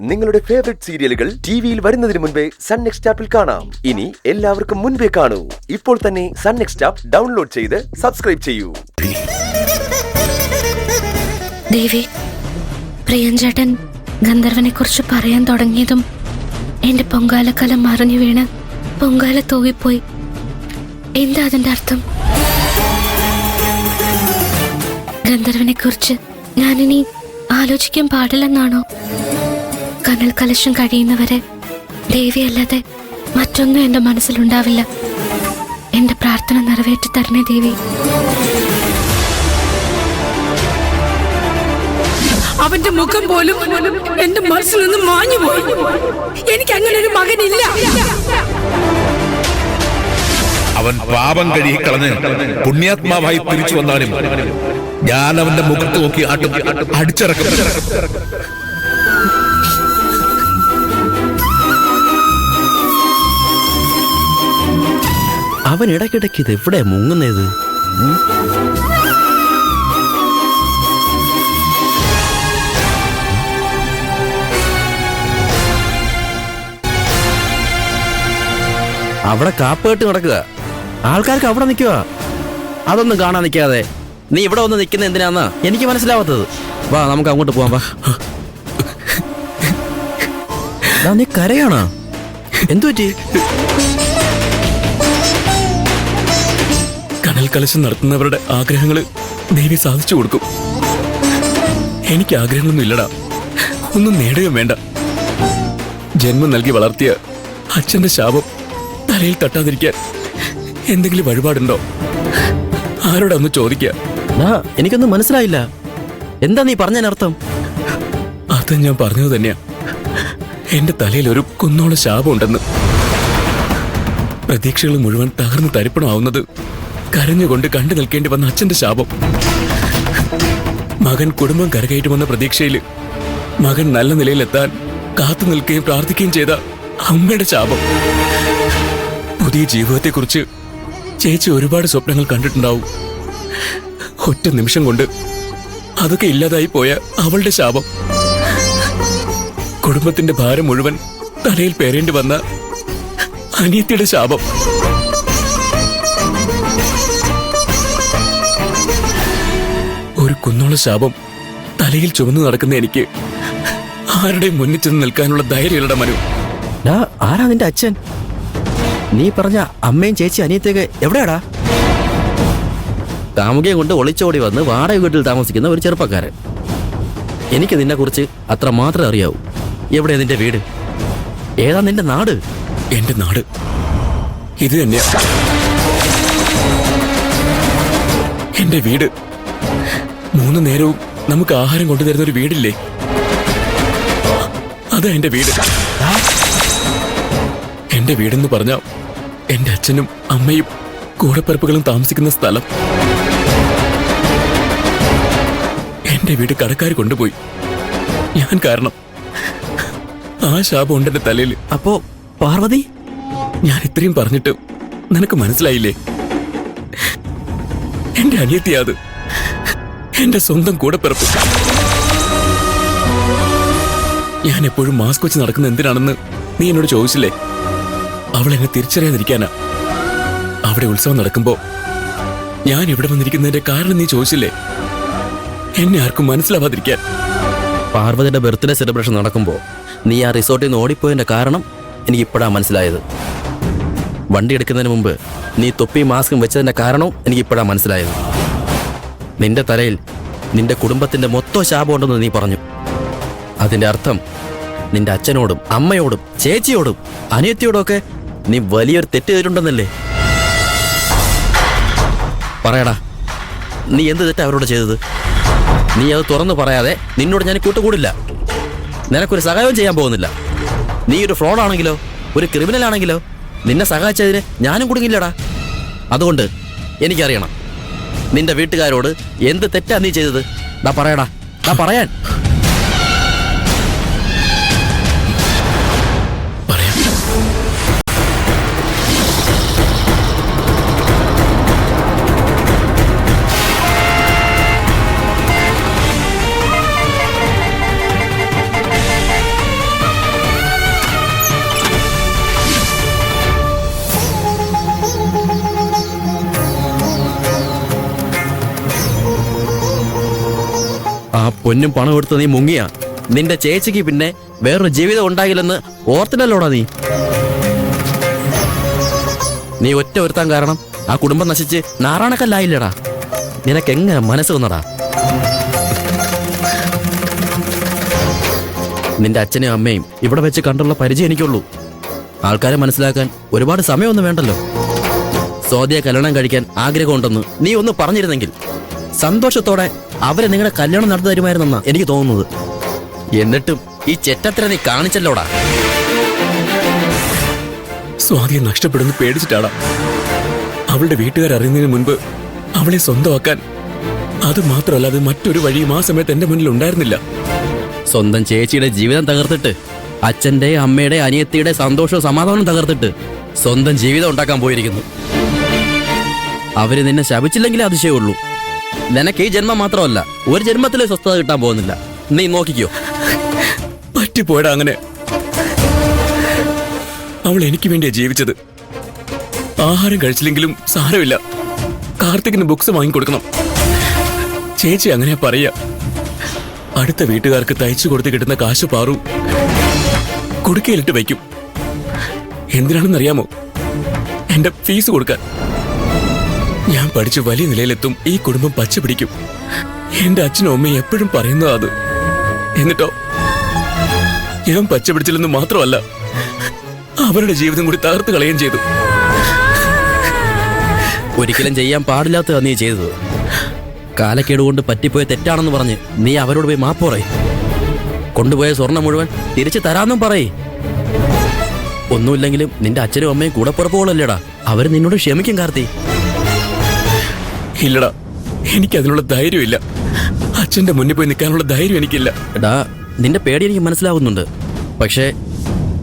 നിങ്ങളുടെ ഫേവറേറ്റ് സീരിയലുകൾ ടിവിയിൽ വരുന്നതിന് മുൻപേ സൺ നെക്സ്റ്റ് ആപ്പിൽ കാണാം. ഇനി എല്ലാവർക്കും മുൻപേ കാണൂ. ഇപ്പോൾ തന്നെ സൺ നെക്സ്റ്റ് ആപ്പ് ഡൗൺലോഡ് ചെയ്ത് സബ്സ്ക്രൈബ് ചെയ്യൂ. ദേവി, പ്രിയൻചേട്ടൻ ഗന്ധർവനെ കുറിച്ച് പറയാൻ തുടങ്ങിയതും എന്റെ പൊങ്കാലക്കലം മറിഞ്ഞു വീണ് പൊങ്കാല തൂവിപ്പോയി. എന്താ അതിന്റെ അർത്ഥം? ഗന്ധർവനെ കുറിച്ച് ഞാനിനി ആലോചിക്കാൻ പാടില്ലെന്നാണോ? കനൽ കലശം കഴിയുന്നവരെ ദേവി അല്ലാതെ മറ്റൊന്നും എന്റെ മനസ്സിലുണ്ടാവില്ല. എന്റെ പ്രാർത്ഥന നിറവേറ്റി തരണേ ദേവി. അവന്റെ മുഖം പോലും എന്റെ മനസ്സിൽ നിന്ന് മാഞ്ഞുപോയി. എനിക്ക് അങ്ങനെ ഒരു മകനില്ല. അവൻ പാപം കഴുകി കളഞ്ഞ് പുണ്യാത്മാവായി തിരിച്ചു വന്നാലും ഞാൻ അവന്റെ മുഖത്ത് നോക്കി അടിച്ചിറക്കും. അവൻ ഇടയ്ക്കിടയ്ക്ക് ഇത് എവിടെ മുങ്ങുന്നത്? അവിടെ കാപ്പേട്ട് നടക്കുക, ആൾക്കാർക്ക് അവിടെ നിൽക്കുക. അതൊന്നും കാണാൻ നിൽക്കാതെ നീ ഇവിടെ വന്ന് നിൽക്കുന്ന എന്തിനാന്നാ എനിക്ക് മനസ്സിലാവാത്തത്. വാ, നമുക്ക് അങ്ങോട്ട് പോവാം. വാ. നീ കരയാണോ? എന്തു പറ്റി? കനൽ കലശം നടത്തുന്നവരുടെ ആഗ്രഹങ്ങള് ദേവി സാധിച്ചു കൊടുക്കും. എനിക്ക് ആഗ്രഹങ്ങളൊന്നും ഇല്ലടാ, ഒന്നും നേടുകയും വേണ്ട. ജന്മം നൽകി വളർത്തിയ അച്ഛന്റെ ശാപം തലയിൽ തട്ടാതിരിക്കാൻ എന്തെങ്കിലും വഴിപാടുണ്ടോ? ആരോടാ ഒന്ന് ചോദിക്കുക. എനിക്കൊന്നും മനസ്സിലായില്ല. എന്താ നീ പറഞ്ഞതിനർത്ഥം? അത് ഞാൻ പറഞ്ഞത് തന്നെയാ. എന്റെ തലയിൽ ഒരു കുന്നോളം ശാപം ഉണ്ടെന്ന്. പ്രതീക്ഷകൾ മുഴുവൻ തകർന്ന് തരിപ്പണമാവുന്നത് കരഞ്ഞുകൊണ്ട് കണ്ടു നിൽക്കേണ്ടി വന്ന അച്ഛന്റെ ശാപം. മകൻ കുടുംബം കരകയറ്റുമെന്ന പ്രതീക്ഷയിൽ മകൻ നല്ല നിലയിലെത്താൻ കാത്തു നിൽക്കുകയും പ്രാർത്ഥിക്കുകയും ചെയ്ത അമ്മയുടെ ശാപം. പുതിയ ജീവിതത്തെക്കുറിച്ച് ചേച്ചി ഒരുപാട് സ്വപ്നങ്ങൾ കണ്ടിട്ടുണ്ടാവും. ഒറ്റ നിമിഷം കൊണ്ട് അതൊക്കെ ഇല്ലാതായി പോയ അവളുടെ ശാപം. കുടുംബത്തിന്റെ ഭാരം മുഴുവൻ തലയിൽ പേരേണ്ടി വന്ന അനിയത്തിയുടെ ശാപം. ഒരു കുന്നോള ശാപം തലയിൽ ചുമന്നു നടക്കുന്ന എനിക്ക് ആരുടെയും മുന്നിൽ ചെന്ന് നിൽക്കാനുള്ള ധൈര്യമുള്ള മനു. ആരാ നിന്റെ അച്ഛൻ? നീ പറഞ്ഞ അമ്മയും ചേച്ചി അനിയത്തേക്ക് എവിടെയാടാ? കാമുകയെ കൊണ്ട് ഒളിച്ചോടി വന്ന് വാടക വീട്ടിൽ താമസിക്കുന്ന ഒരു ചെറുപ്പക്കാരൻ. എനിക്ക് നിന്നെ കുറിച്ച് അത്ര മാത്രമേ അറിയാവൂ. എവിടെയാ നിന്റെ വീട്? ഏതാ നിന്റെ നാട്? എന്റെ നാട് ഇത് തന്നെയാ. എന്റെ വീട്. 3 നേരവും നമുക്ക് ആഹാരം കൊണ്ടുതരുന്ന ഒരു വീടില്ലേ, അതാ എന്റെ വീട്. എന്റെ വീടെന്ന് പറഞ്ഞ എന്റെ അച്ഛനും അമ്മയും കൂടപ്പിറപ്പുകളും താമസിക്കുന്ന സ്ഥലം. എന്റെ വീട് കടക്കാർ കൊണ്ടുപോയി. ഞാൻ കാരണം. ആ ശാപം ഉണ്ട് എന്റെ തലയിൽ. അപ്പോ പാർവതി? ഞാൻ ഇത്രയും പറഞ്ഞിട്ട് നിനക്ക് മനസ്സിലായില്ലേ? എന്റെ അനിയത്തിയാത്, എന്റെ സ്വന്തം കൂടപ്പിറപ്പ്. ഞാൻ എപ്പോഴും മാസ്ക് വെച്ച് നടക്കുന്ന എന്തിനാണെന്ന് നീ എന്നോട് ചോദിച്ചില്ലേ? അവൾ എന്നെ തിരിച്ചറിയാതിരിക്കാനാ. അവിടെ ഉത്സവം നടക്കുമ്പോ ഞാൻ ഇവിടെ വന്നിരിക്കുന്നതിന്റെ കാരണം നീ ചോദിച്ചില്ലേ? എന്നെ ആർക്കും മനസ്സിലാവാതിരിക്കാൻ. പാർവതിയുടെ ബർത്ത്ഡേ സെലിബ്രേഷൻ നടക്കുമ്പോൾ നീ ആ റിസോർട്ടിൽ നിന്ന് ഓടിപ്പോയതിന്റെ കാരണം എനിക്ക് ഇപ്പോഴാണ് മനസ്സിലായത്. വണ്ടി എടുക്കുന്നതിന് മുമ്പ് നീ തൊപ്പിയും മാസ്കും വെച്ചതിന്റെ കാരണവും എനിക്ക് ഇപ്പോഴാണ് മനസ്സിലായത്. നിന്റെ തലയിൽ നിന്റെ കുടുംബത്തിന്റെ മൊത്തം ശാപമുണ്ടെന്ന് നീ പറഞ്ഞു. അതിന്റെ അർത്ഥം നിന്റെ അച്ഛനോടും അമ്മയോടും ചേച്ചിയോടും അനിയത്തിയോടും ഒക്കെ നീ വലിയൊരു തെറ്റ് ചെയ്തിട്ടുണ്ടെന്നല്ലേ? പറയടാ, നീ എന്ത് തെറ്റാ അവരോട് ചെയ്തത്? നീ അത് തുറന്നു പറയാതെ നിന്നോട് ഞാൻ കൂട്ടുകൂടില്ല. നിനക്കൊരു സഹായവും ചെയ്യാൻ പോകുന്നില്ല. നീ ഒരു ഫ്രോഡാണെങ്കിലോ ഒരു ക്രിമിനൽ ആണെങ്കിലോ നിന്നെ സഹായിച്ചതിന് ഞാനും കുടുങ്ങില്ലടാ. അതുകൊണ്ട് എനിക്കറിയണം നിന്റെ വീട്ടുകാരോട് എന്ത് തെറ്റാ നീ ചെയ്തത്. പറയടാ, പറയാൻ. പൊന്നും പണം എടുത്ത് നീ മുങ്ങിയ നിന്റെ ചേച്ചിക്ക് പിന്നെ വേറൊരു ജീവിതം ഉണ്ടാകില്ലെന്ന് ഓർത്തില്ലല്ലോടാ നീ ഒറ്റ ഒരുത്താൻ കാരണം ആ കുടുംബം നശിച്ച് നാറാണക്കല്ലായില്ലടാ. നിനക്കെങ്ങനെ മനസ്സ് വന്നടാ? നിന്റെ അച്ഛനും അമ്മയും ഇവിടെ വെച്ച് കണ്ടുള്ള പരിചയം എനിക്കുള്ളൂ. ആൾക്കാരെ മനസ്സിലാക്കാൻ ഒരുപാട് സമയമൊന്നും വേണ്ടല്ലോ. സ്വാതിയെ കല്യാണം കഴിക്കാൻ ആഗ്രഹമുണ്ടെന്ന് നീ ഒന്ന് പറഞ്ഞിരുന്നെങ്കിൽ സന്തോഷത്തോടെ അവരെ നിങ്ങളുടെ കല്യാണം നടത്തി തരുമായിരുന്നെന്നാ എനിക്ക് തോന്നുന്നത്. എന്നിട്ടും ഈ ചെറ്റത്തിനെ നീ കാണിച്ചല്ലോടാ. സ്വാതിയെ നഷ്ടപ്പെടുന്നു പേടിച്ചിട്ടാടാ. അവളുടെ വീട്ടുകാർ അറിയുന്നതിന് മുൻപ് അവളെ സ്വന്തമാക്കാൻ. അത് മാത്രമല്ലാതെ മറ്റൊരു വഴിയും ആ സമയത്ത് എന്റെ മുന്നിൽ ഉണ്ടായിരുന്നില്ല. സ്വന്തം ചേച്ചിയുടെ ജീവിതം തകർത്തിട്ട് അച്ഛന്റെ അമ്മയുടെ അനിയത്തിയുടെ സന്തോഷവും സമാധാനവും തകർത്തിട്ട് സ്വന്തം ജീവിതം ഉണ്ടാക്കാൻ പോയിരിക്കുന്നു. അവര് നിന്നെ ശപിച്ചില്ലെങ്കിലേ അതിശയമുള്ളൂ. നിനക്ക് ഈ ജന്മം മാത്രമല്ല ഒരു ജന്മത്തിലെ സ്വസ്ഥത കിട്ടാൻ പോകുന്നില്ല. നീ നോക്കിക്കോ. പറ്റിപ്പോയടാ അങ്ങനെ. അവൾ എനിക്ക് വേണ്ടിയാ ജീവിച്ചത്. ആഹാരം കഴിച്ചില്ലെങ്കിലും സാരമില്ല, കാർത്തികിന് ബുക്സ് വാങ്ങിക്കൊടുക്കണം. ചേച്ചി അങ്ങനെയാ പറയാ. അടുത്ത വീട്ടുകാർക്ക് തയ്ച്ചു കൊടുത്ത് കിട്ടുന്ന കാശ് പാറു കുടുക്കയിലിട്ട് വയ്ക്കും. എന്തിനാണെന്നറിയാമോ? എന്റെ ഫീസ് കൊടുക്കാൻ. ഞാൻ പഠിച്ച് വലിയ നിലയിലെത്തും, ഈ കുടുംബം പച്ച പിടിക്കും. എന്റെ അച്ഛനും അമ്മയും എപ്പോഴും പറയുന്നതാ അത്. എന്നിട്ടോ ഞാൻ പച്ച പിടിച്ചില്ലെന്ന് മാത്രമല്ല, അവരുടെ ജീവിതം കൂടി തകർത്ത് കളയുകയും ചെയ്തു. ഒരിക്കലും ചെയ്യാൻ പാടില്ലാത്തതാ നീ ചെയ്തത്. കാലക്കേടുകൊണ്ട് പറ്റിപ്പോയ തെറ്റാണെന്ന് പറഞ്ഞ് നീ അവരോട് പോയി മാപ്പ് പറയ്. കൊണ്ടുപോയ സ്വർണം മുഴുവൻ തിരിച്ചു തരാന്നും പറയ്. ഒന്നുമില്ലെങ്കിലും നിന്റെ അച്ഛനും അമ്മയും കൂടെ പുറപ്പോളല്ലേടാ, അവര് നിന്നോട് ക്ഷമിക്കും കാർത്തി. ഇല്ലടാ, എനിക്കതിനുള്ള ധൈര്യമില്ല. അച്ഛന്റെ മുന്നിൽ പോയി നിൽക്കാനുള്ള ധൈര്യം എനിക്കില്ല. എടാ, നിന്റെ പേടി എനിക്ക് മനസ്സിലാവുന്നുണ്ട്. പക്ഷേ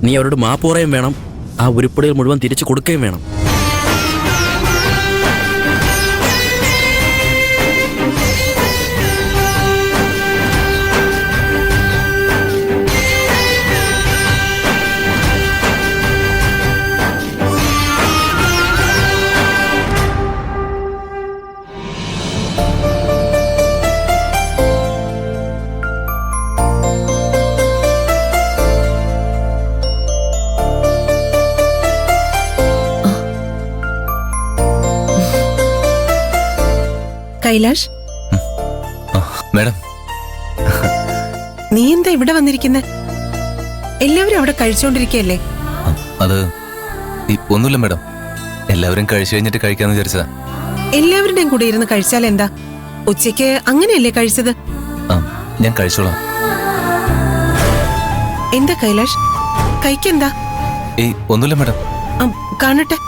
നീ അവരോട് മാപ്പ് പറയുകയും വേണം, ആ ഉരുപ്പടികൾ മുഴുവൻ തിരിച്ചു കൊടുക്കുകയും വേണം. കൈലാഷ്, മാഡം, നീ എന്താ ഇവിടെ വന്നിരിക്കുന്നെ? എല്ലാവരും അവിടെ കഴിച്ചോണ്ടിരിക്കല്ലേ? അത് ഒന്നുമില്ല മാഡം, എല്ലാവരും കഴിച്ചു കഴിഞ്ഞിട്ട് കഴിക്കാന്ന് വിചാരിച്ചതാ. എല്ലാവരുടെയും കൂടെ ഇരുന്ന് കഴിച്ചാൽ എന്താ? ഉച്ചയ്ക്ക് അങ്ങനെയല്ലേ കഴിച്ചത്? ഞാൻ കഴിച്ചോളാം. എന്താ കൈലാഷ്, കൈക്കെന്താ? ഒന്നുമില്ല മാഡം. കാണട്ടെ.